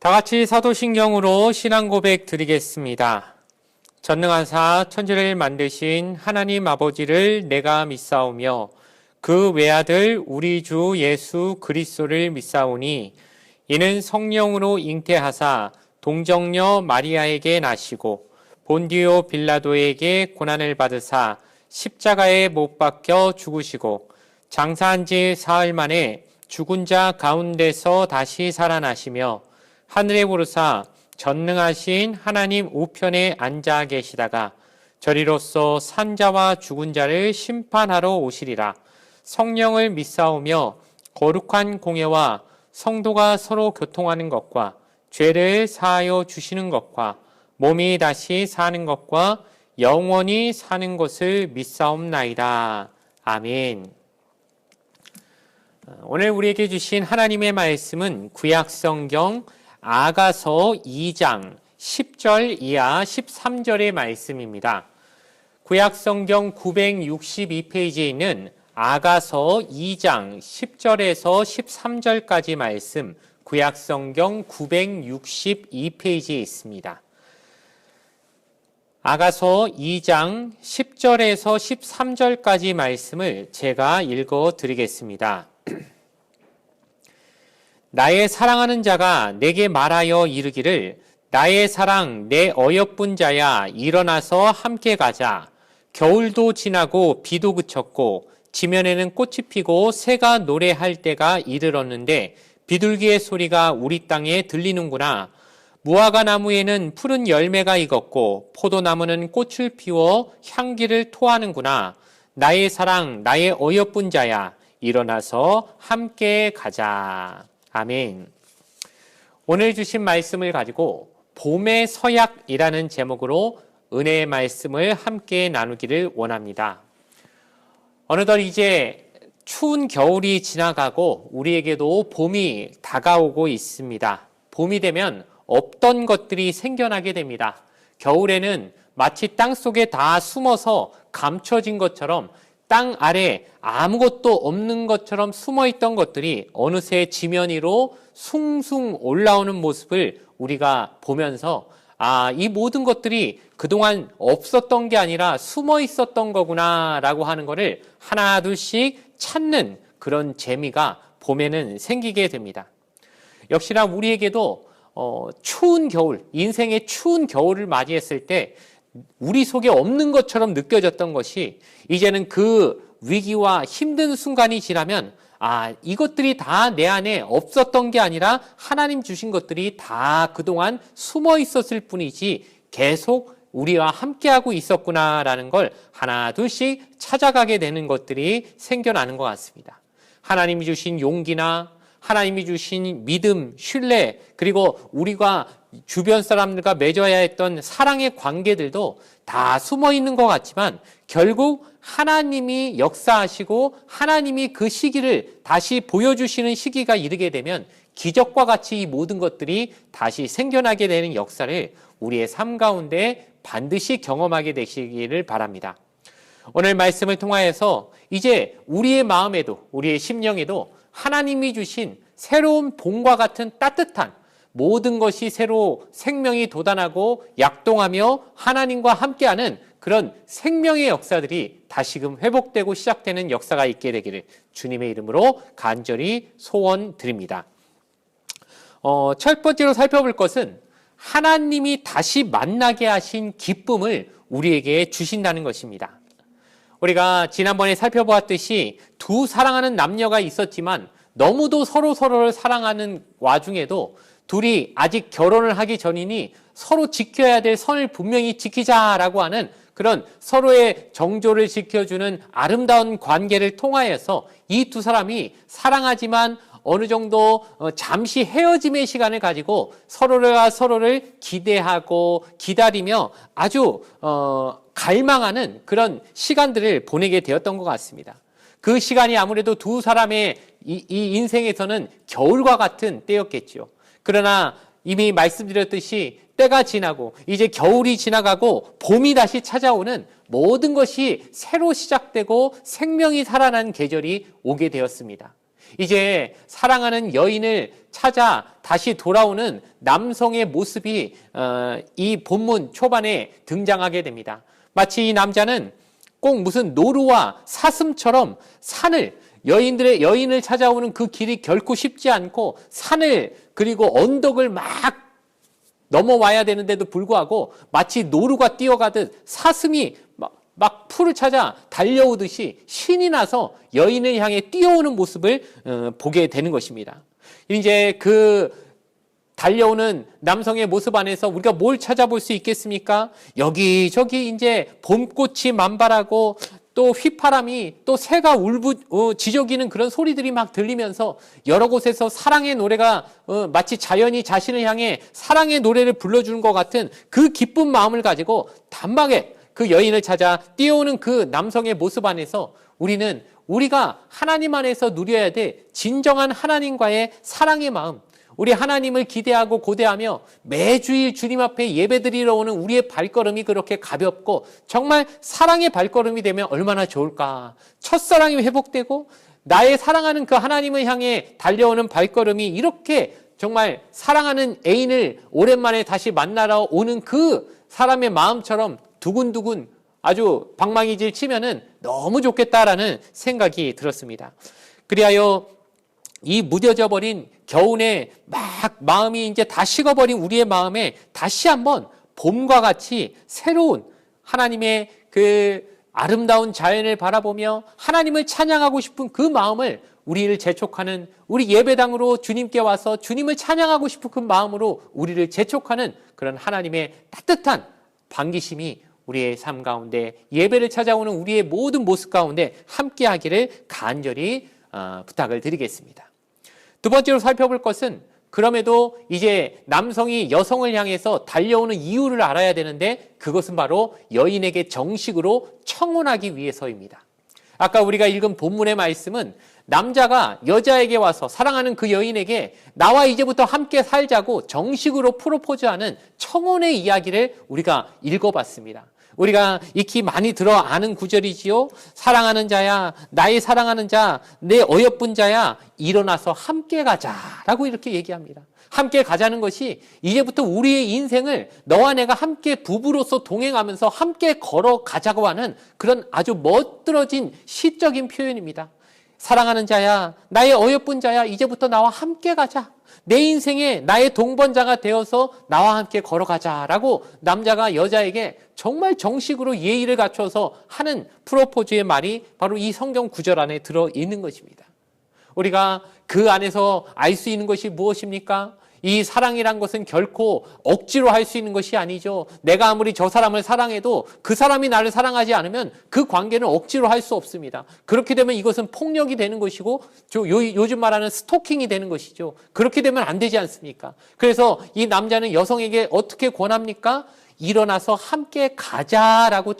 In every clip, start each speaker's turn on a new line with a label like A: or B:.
A: 다 같이 사도신경으로 신앙 고백 드리겠습니다. 전능하사 천지를 만드신 하나님 아버지를 내가 믿사오며 그 외아들 우리 주 예수 그리스도를 믿사오니 이는 성령으로 잉태하사 동정녀 마리아에게 나시고 본디오 빌라도에게 고난을 받으사 십자가에 못 박혀 죽으시고 장사한 지 사흘 만에 죽은 자 가운데서 다시 살아나시며 하늘에 오르사 전능하신 하나님 우편에 앉아 계시다가 저리로서 산자와 죽은 자를 심판하러 오시리라. 성령을 믿사오며 거룩한 공예와 성도가 서로 교통하는 것과 죄를 사하여 주시는 것과 몸이 다시 사는 것과 영원히 사는 것을 믿사옵나이다. 아멘. 오늘 우리에게 주신 하나님의 말씀은 구약성경 아가서 2장 10절 이하 13절의 말씀입니다. 구약성경 962페이지에 있는 아가서 2장 10절에서 13절까지 말씀, 구약성경 962페이지에 있습니다. 아가서 2장 10절에서 13절까지 말씀을 제가 읽어 드리겠습니다. 나의 사랑하는 자가 내게 말하여 이르기를 나의 사랑 내 어여쁜 자야 일어나서 함께 가자. 겨울도 지나고 비도 그쳤고 지면에는 꽃이 피고 새가 노래할 때가 이르렀는데 비둘기의 소리가 우리 땅에 들리는구나. 무화과 나무에는 푸른 열매가 익었고 포도나무는 꽃을 피워 향기를 토하는구나. 나의 사랑 나의 어여쁜 자야 일어나서 함께 가자. 아멘. 오늘 주신 말씀을 가지고 봄의 서약이라는 제목으로 은혜의 말씀을 함께 나누기를 원합니다. 어느덧 이제 추운 겨울이 지나가고 우리에게도 봄이 다가오고 있습니다. 봄이 되면 없던 것들이 생겨나게 됩니다. 겨울에는 마치 땅 속에 다 숨어서 감춰진 것처럼 땅 아래 아무것도 없는 것처럼 숨어있던 것들이 어느새 지면 위로 숭숭 올라오는 모습을 우리가 보면서 이 모든 것들이 그동안 없었던 게 아니라 숨어 있었던 거구나 라고 하는 것을 하나 둘씩 찾는 그런 재미가 봄에는 생기게 됩니다. 역시나 우리에게도 추운 겨울, 인생의 추운 겨울을 맞이했을 때 우리 속에 없는 것처럼 느껴졌던 것이 이제는 그 위기와 힘든 순간이 지나면 이것들이 다 내 안에 없었던 게 아니라 하나님 주신 것들이 다 그동안 숨어 있었을 뿐이지 계속 우리와 함께하고 있었구나라는 걸 하나 둘씩 찾아가게 되는 것들이 생겨나는 것 같습니다. 하나님이 주신 용기나 하나님이 주신 믿음, 신뢰, 그리고 우리가 주변 사람들과 맺어야 했던 사랑의 관계들도 다 숨어 있는 것 같지만 결국 하나님이 역사하시고 하나님이 그 시기를 다시 보여주시는 시기가 이르게 되면 기적과 같이 이 모든 것들이 다시 생겨나게 되는 역사를 우리의 삶 가운데 반드시 경험하게 되시기를 바랍니다. 오늘 말씀을 통하여서 이제 우리의 마음에도 우리의 심령에도 하나님이 주신 새로운 봄과 같은 따뜻한 모든 것이 새로 생명이 돋아나고 약동하며 하나님과 함께하는 그런 생명의 역사들이 다시금 회복되고 시작되는 역사가 있게 되기를 주님의 이름으로 간절히 소원드립니다. 첫 번째로 살펴볼 것은 하나님이 다시 만나게 하신 기쁨을 우리에게 주신다는 것입니다. 우리가 지난번에 살펴보았듯이 두 사랑하는 남녀가 있었지만 너무도 서로를 사랑하는 와중에도 둘이 아직 결혼을 하기 전이니 서로 지켜야 될 선을 분명히 지키자라고 하는 그런 서로의 정조를 지켜주는 아름다운 관계를 통하여서 이 두 사람이 사랑하지만 어느 정도 잠시 헤어짐의 시간을 가지고 서로를 기대하고 기다리며 아주 갈망하는 그런 시간들을 보내게 되었던 것 같습니다. 그 시간이 아무래도 두 사람의 이 인생에서는 겨울과 같은 때였겠죠. 그러나 이미 말씀드렸듯이 때가 지나고 이제 겨울이 지나가고 봄이 다시 찾아오는 모든 것이 새로 시작되고 생명이 살아나는 계절이 오게 되었습니다. 이제 사랑하는 여인을 찾아 다시 돌아오는 남성의 모습이 이 본문 초반에 등장하게 됩니다. 마치 이 남자는 꼭 무슨 노루와 사슴처럼 여인을 찾아오는 그 길이 결코 쉽지 않고 산을 그리고 언덕을 막 넘어와야 되는데도 불구하고 마치 노루가 뛰어가듯 사슴이 막 풀을 찾아 달려오듯이 신이 나서 여인을 향해 뛰어오는 모습을 보게 되는 것입니다. 이제 그 달려오는 남성의 모습 안에서 우리가 뭘 찾아볼 수 있겠습니까? 여기저기 이제 봄꽃이 만발하고 또 휘파람이 또 새가 지저귀는 그런 소리들이 막 들리면서 여러 곳에서 사랑의 노래가 마치 자연이 자신을 향해 사랑의 노래를 불러주는 것 같은 그 기쁜 마음을 가지고 단박에 그 여인을 찾아 뛰어오는 그 남성의 모습 안에서 우리가 하나님 안에서 누려야 될 진정한 하나님과의 사랑의 마음, 우리 하나님을 기대하고 고대하며 매주일 주님 앞에 예배드리러 오는 우리의 발걸음이 그렇게 가볍고 정말 사랑의 발걸음이 되면 얼마나 좋을까. 첫사랑이 회복되고 나의 사랑하는 그 하나님을 향해 달려오는 발걸음이 이렇게 정말 사랑하는 애인을 오랜만에 다시 만나러 오는 그 사람의 마음처럼 두근두근 아주 방망이질 치면은 너무 좋겠다라는 생각이 들었습니다. 그리하여 이 무뎌져 버린 겨우내 막 마음이 이제 다 식어버린 우리의 마음에 다시 한번 봄과 같이 새로운 하나님의 그 아름다운 자연을 바라보며 하나님을 찬양하고 싶은 그 마음을 우리를 재촉하는 우리 예배당으로 주님께 와서 주님을 찬양하고 싶은 그 마음으로 우리를 재촉하는 그런 하나님의 따뜻한 반기심이 우리의 삶 가운데 예배를 찾아오는 우리의 모든 모습 가운데 함께하기를 간절히 부탁을 드리겠습니다. 두 번째로 살펴볼 것은 그럼에도 이제 남성이 여성을 향해서 달려오는 이유를 알아야 되는데 그것은 바로 여인에게 정식으로 청혼하기 위해서입니다. 아까 우리가 읽은 본문의 말씀은 남자가 여자에게 와서 사랑하는 그 여인에게 나와 이제부터 함께 살자고 정식으로 프로포즈하는 청혼의 이야기를 우리가 읽어봤습니다. 우리가 익히 많이 들어 아는 구절이지요. 사랑하는 자야, 나의 사랑하는 자, 내 어여쁜 자야, 일어나서 함께 가자라고 이렇게 얘기합니다. 함께 가자는 것이 이제부터 우리의 인생을 너와 내가 함께 부부로서 동행하면서 함께 걸어가자고 하는 그런 아주 멋들어진 시적인 표현입니다. 사랑하는 자야, 나의 어여쁜 자야, 이제부터 나와 함께 가자. 내 인생에 나의 동반자가 되어서 나와 함께 걸어가자라고 남자가 여자에게 정말 정식으로 예의를 갖춰서 하는 프로포즈의 말이 바로 이 성경 구절 안에 들어있는 것입니다. 우리가 그 안에서 알 수 있는 것이 무엇입니까? 이 사랑이란 것은 결코 억지로 할 수 있는 것이 아니죠. 내가 아무리 저 사람을 사랑해도 그 사람이 나를 사랑하지 않으면 그 관계는 억지로 할 수 없습니다. 그렇게 되면 이것은 폭력이 되는 것이고 요즘 말하는 스토킹이 되는 것이죠. 그렇게 되면 안 되지 않습니까? 그래서 이 남자는 여성에게 어떻게 권합니까? 일어나서 함께 가자라고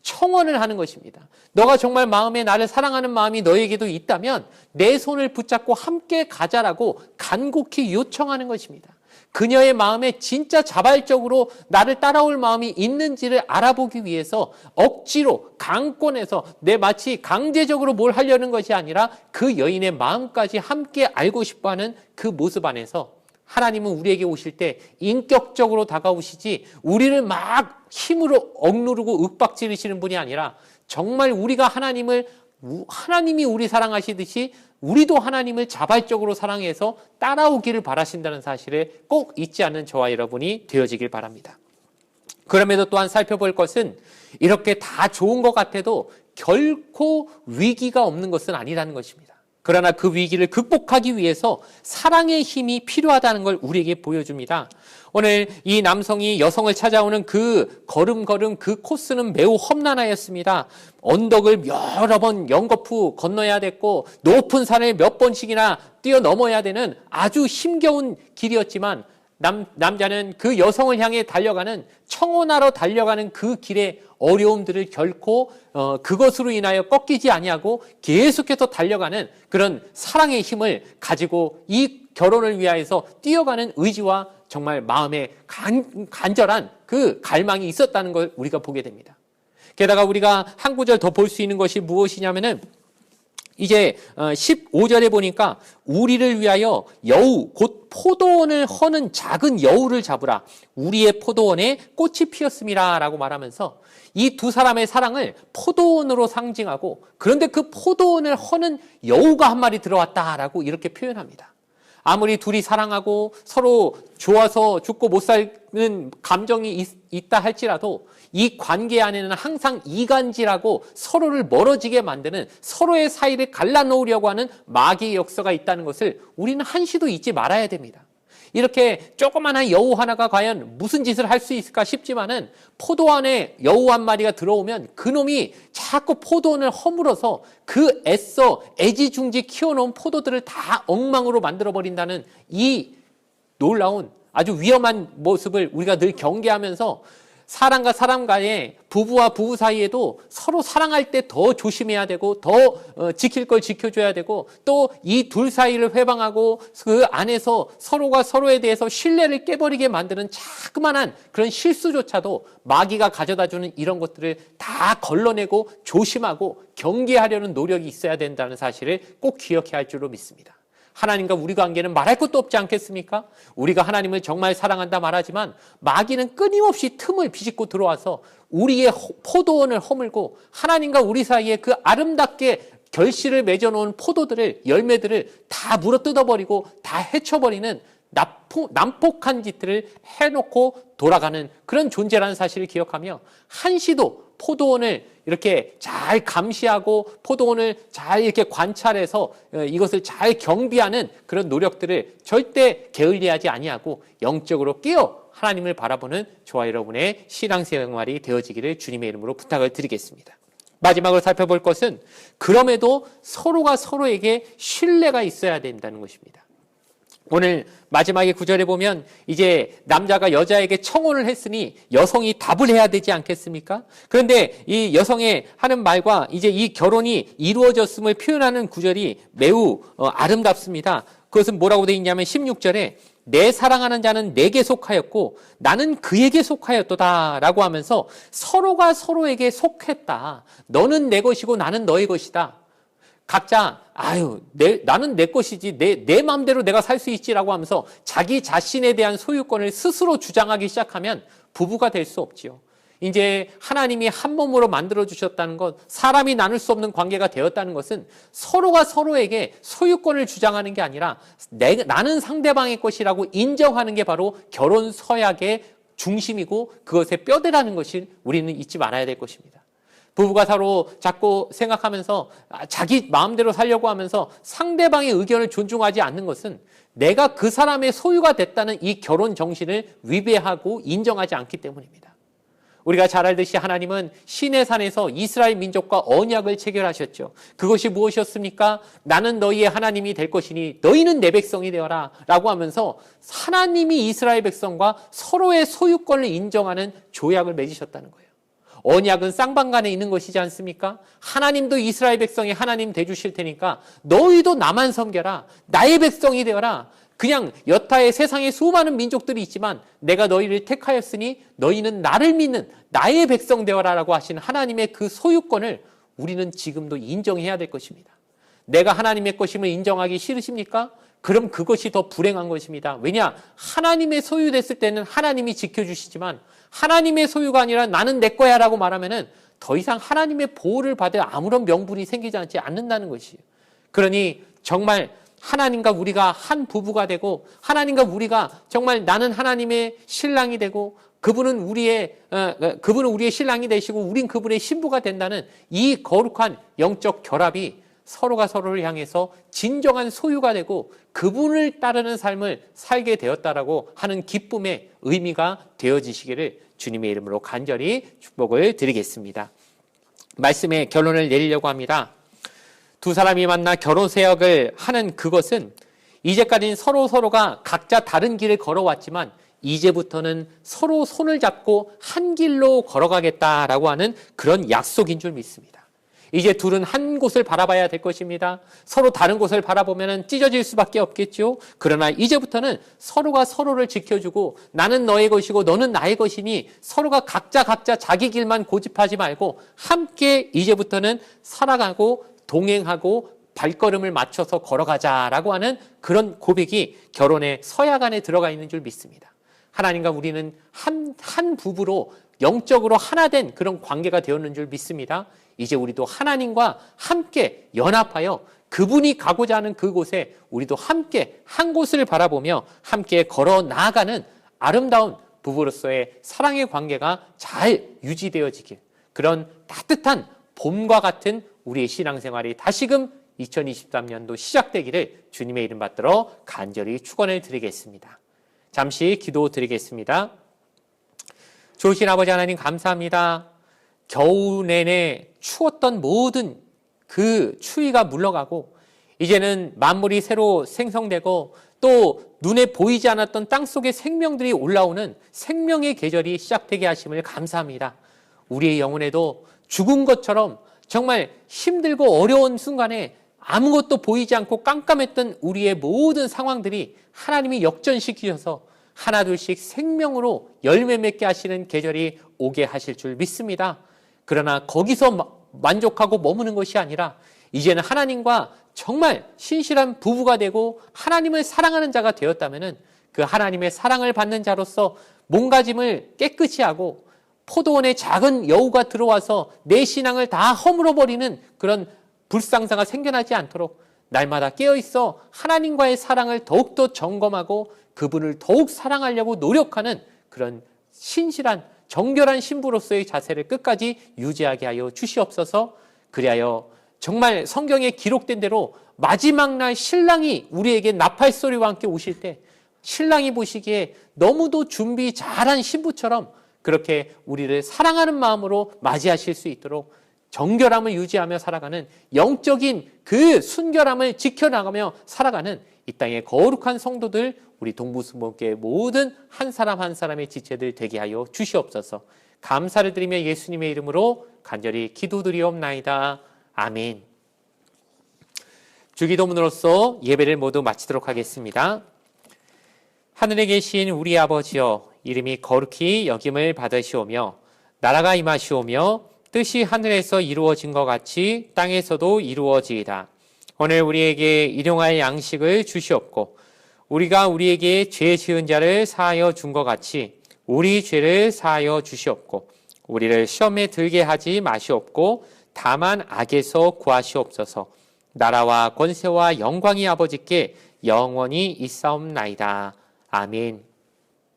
A: 청원을 하는 것입니다. 너가 정말 마음에 나를 사랑하는 마음이 너에게도 있다면 내 손을 붙잡고 함께 가자라고 간곡히 요청하는 것입니다. 그녀의 마음에 진짜 자발적으로 나를 따라올 마음이 있는지를 알아보기 위해서 억지로 강권해서 마치 강제적으로 뭘 하려는 것이 아니라 그 여인의 마음까지 함께 알고 싶어하는 그 모습 안에서 하나님은 우리에게 오실 때 인격적으로 다가오시지 우리를 막 힘으로 억누르고 윽박지르시는 분이 아니라 정말 우리가 하나님이 우리 사랑하시듯이 우리도 하나님을 자발적으로 사랑해서 따라오기를 바라신다는 사실을 꼭 잊지 않는 저와 여러분이 되어지길 바랍니다. 그럼에도 또한 살펴볼 것은 이렇게 다 좋은 것 같아도 결코 위기가 없는 것은 아니라는 것입니다. 그러나 그 위기를 극복하기 위해서 사랑의 힘이 필요하다는 걸 우리에게 보여줍니다. 오늘 이 남성이 여성을 찾아오는 그 걸음걸음 그 코스는 매우 험난하였습니다. 언덕을 여러 번 연거푸 건너야 됐고 높은 산을 몇 번씩이나 뛰어넘어야 되는 아주 힘겨운 길이었지만 남자는 그 여성을 향해 청혼하러 달려가는 그 길의 어려움들을 결코 그것으로 인하여 꺾이지 아니하고 계속해서 달려가는 그런 사랑의 힘을 가지고 이 결혼을 위하여서 뛰어가는 의지와 정말 마음에 간절한 그 갈망이 있었다는 걸 우리가 보게 됩니다. 게다가 우리가 한 구절 더 볼 수 있는 것이 무엇이냐면은 이제 15절에 보니까 우리를 위하여 여우 곧 포도원을 허는 작은 여우를 잡으라. 우리의 포도원에 꽃이 피었음이라 라고 말하면서 이 두 사람의 사랑을 포도원으로 상징하고, 그런데 그 포도원을 허는 여우가 한 마리 들어왔다라고 이렇게 표현합니다. 아무리 둘이 사랑하고 서로 좋아서 죽고 못 사는 감정이 있다 할지라도 이 관계 안에는 항상 이간질하고 서로를 멀어지게 만드는, 서로의 사이를 갈라놓으려고 하는 마귀의 역사가 있다는 것을 우리는 한시도 잊지 말아야 됩니다. 이렇게 조그마한 여우 하나가 과연 무슨 짓을 할 수 있을까 싶지만은, 포도원에 여우 한 마리가 들어오면 그놈이 자꾸 포도원을 허물어서 그 애써 애지중지 키워놓은 포도들을 다 엉망으로 만들어버린다는 이 놀라운 아주 위험한 모습을 우리가 늘 경계하면서, 사람과 사람 간에, 부부와 부부 사이에도 서로 사랑할 때 더 조심해야 되고, 더 지킬 걸 지켜줘야 되고, 또 이 둘 사이를 회방하고 그 안에서 서로가 서로에 대해서 신뢰를 깨버리게 만드는 자그마한 그런 실수조차도 마귀가 가져다주는 이런 것들을 다 걸러내고 조심하고 경계하려는 노력이 있어야 된다는 사실을 꼭 기억해야 할 줄로 믿습니다. 하나님과 우리 관계는 말할 것도 없지 않겠습니까? 우리가 하나님을 정말 사랑한다 말하지만 마귀는 끊임없이 틈을 비집고 들어와서 우리의 포도원을 허물고, 하나님과 우리 사이에 그 아름답게 결실을 맺어놓은 포도들을, 열매들을 다 물어뜯어버리고 다 헤쳐버리는 난폭한 짓들을 해놓고 돌아가는 그런 존재라는 사실을 기억하며, 한시도 포도원을 이렇게 잘 감시하고 포도원을 잘 이렇게 관찰해서 이것을 잘 경비하는 그런 노력들을 절대 게을리하지 아니하고 영적으로 깨어 하나님을 바라보는 저와 여러분의 신앙생활이 되어지기를 주님의 이름으로 부탁을 드리겠습니다. 마지막으로 살펴볼 것은, 그럼에도 서로가 서로에게 신뢰가 있어야 된다는 것입니다. 오늘 마지막에 9절에 보면 이제 남자가 여자에게 청혼을 했으니 여성이 답을 해야 되지 않겠습니까? 그런데 이 여성의 하는 말과 이제 이 결혼이 이루어졌음을 표현하는 구절이 매우 아름답습니다. 그것은 뭐라고 되어 있냐면 16절에 내 사랑하는 자는 내게 속하였고 나는 그에게 속하였도다 라고 하면서 서로가 서로에게 속했다. 너는 내 것이고 나는 너의 것이다. 각자 나는 내 것이지, 내 마음대로 내가 살 수 있지라고 하면서 자기 자신에 대한 소유권을 스스로 주장하기 시작하면 부부가 될 수 없지요. 이제 하나님이 한 몸으로 만들어 주셨다는 것, 사람이 나눌 수 없는 관계가 되었다는 것은 서로가 서로에게 소유권을 주장하는 게 아니라 나는 상대방의 것이라고 인정하는 게 바로 결혼 서약의 중심이고 그것의 뼈대라는 것을 우리는 잊지 말아야 될 것입니다. 부부가 서로 자꾸 생각하면서 자기 마음대로 살려고 하면서 상대방의 의견을 존중하지 않는 것은 내가 그 사람의 소유가 됐다는 이 결혼 정신을 위배하고 인정하지 않기 때문입니다. 우리가 잘 알듯이 하나님은 시내산에서 이스라엘 민족과 언약을 체결하셨죠. 그것이 무엇이었습니까? 나는 너희의 하나님이 될 것이니 너희는 내 백성이 되어라 라고 하면서 하나님이 이스라엘 백성과 서로의 소유권을 인정하는 조약을 맺으셨다는 거예요. 언약은 쌍방간에 있는 것이지 않습니까? 하나님도 이스라엘 백성이 하나님 되주실 테니까 너희도 나만 섬겨라. 나의 백성이 되어라. 그냥 여타의 세상에 수많은 민족들이 있지만 내가 너희를 택하였으니 너희는 나를 믿는 나의 백성 되어라 라고 하신 하나님의 그 소유권을 우리는 지금도 인정해야 될 것입니다. 내가 하나님의 것임을 인정하기 싫으십니까? 그럼 그것이 더 불행한 것입니다. 왜냐? 하나님의 소유됐을 때는 하나님이 지켜주시지만 하나님의 소유가 아니라 나는 내 거야 라고 말하면은 더 이상 하나님의 보호를 받을 아무런 명분이 생기지 않는다는 것이에요. 그러니 정말 하나님과 우리가 한 부부가 되고 하나님과 우리가 정말 나는 하나님의 신랑이 되고 그분은 우리의 신랑이 되시고 우린 그분의 신부가 된다는 이 거룩한 영적 결합이 서로가 서로를 향해서 진정한 소유가 되고 그분을 따르는 삶을 살게 되었다라고 하는 기쁨의 의미가 되어지시기를 주님의 이름으로 간절히 축복을 드리겠습니다. 말씀의 결론을 내리려고 합니다. 두 사람이 만나 결혼 서약을 하는 그것은 이제까지는 서로가 각자 다른 길을 걸어왔지만 이제부터는 서로 손을 잡고 한 길로 걸어가겠다라고 하는 그런 약속인 줄 믿습니다. 이제 둘은 한 곳을 바라봐야 될 것입니다. 서로 다른 곳을 바라보면 찢어질 수밖에 없겠죠. 그러나 이제부터는 서로가 서로를 지켜주고 나는 너의 것이고 너는 나의 것이니 서로가 각자 자기 길만 고집하지 말고 함께 이제부터는 살아가고 동행하고 발걸음을 맞춰서 걸어가자라고 하는 그런 고백이 결혼의 서약 안에 들어가 있는 줄 믿습니다. 하나님과 우리는 한 부부로 영적으로 하나 된 그런 관계가 되었는 줄 믿습니다. 이제 우리도 하나님과 함께 연합하여 그분이 가고자 하는 그곳에 우리도 함께 한 곳을 바라보며 함께 걸어 나아가는 아름다운 부부로서의 사랑의 관계가 잘 유지되어지길, 그런 따뜻한 봄과 같은 우리의 신앙생활이 다시금 2023년도 시작되기를 주님의 이름 받들어 간절히 축원을 드리겠습니다. 잠시 기도 드리겠습니다. 좋으신 아버지 하나님 감사합니다. 겨우 내내 추웠던 모든 그 추위가 물러가고 이제는 만물이 새로 생성되고 또 눈에 보이지 않았던 땅속의 생명들이 올라오는 생명의 계절이 시작되게 하심을 감사합니다. 우리의 영혼에도 죽은 것처럼 정말 힘들고 어려운 순간에 아무것도 보이지 않고 깜깜했던 우리의 모든 상황들이 하나님이 역전시키셔서 하나둘씩 생명으로 열매 맺게 하시는 계절이 오게 하실 줄 믿습니다. 그러나 거기서 만족하고 머무는 것이 아니라 이제는 하나님과 정말 신실한 부부가 되고 하나님을 사랑하는 자가 되었다면 그 하나님의 사랑을 받는 자로서 몸가짐을 깨끗이 하고 포도원에 작은 여우가 들어와서 내 신앙을 다 허물어버리는 그런 불상사가 생겨나지 않도록 날마다 깨어있어 하나님과의 사랑을 더욱더 점검하고 그분을 더욱 사랑하려고 노력하는 그런 신실한 정결한 신부로서의 자세를 끝까지 유지하게 하여 주시옵소서. 그리하여 정말 성경에 기록된 대로 마지막 날 신랑이 우리에게 나팔 소리와 함께 오실 때 신랑이 보시기에 너무도 준비 잘한 신부처럼 그렇게 우리를 사랑하는 마음으로 맞이하실 수 있도록 정결함을 유지하며 살아가는 영적인 그 순결함을 지켜나가며 살아가는 이 땅의 거룩한 성도들, 우리 동부승복교의 모든 한 사람 한 사람의 지체들 되게 하여 주시옵소서. 감사를 드리며 예수님의 이름으로 간절히 기도드리옵나이다. 아멘. 주기도문으로서 예배를 모두 마치도록 하겠습니다. 하늘에 계신 우리 아버지여, 이름이 거룩히 여김을 받으시오며 나라가 임하시오며 뜻이 하늘에서 이루어진 것 같이 땅에서도 이루어지이다. 오늘 우리에게 일용할 양식을 주시옵고 우리가 우리에게 죄 지은 자를 사하여 준 것 같이 우리 죄를 사하여 주시옵고 우리를 시험에 들게 하지 마시옵고 다만 악에서 구하시옵소서. 나라와 권세와 영광이 아버지께 영원히 있사옵나이다. 아멘.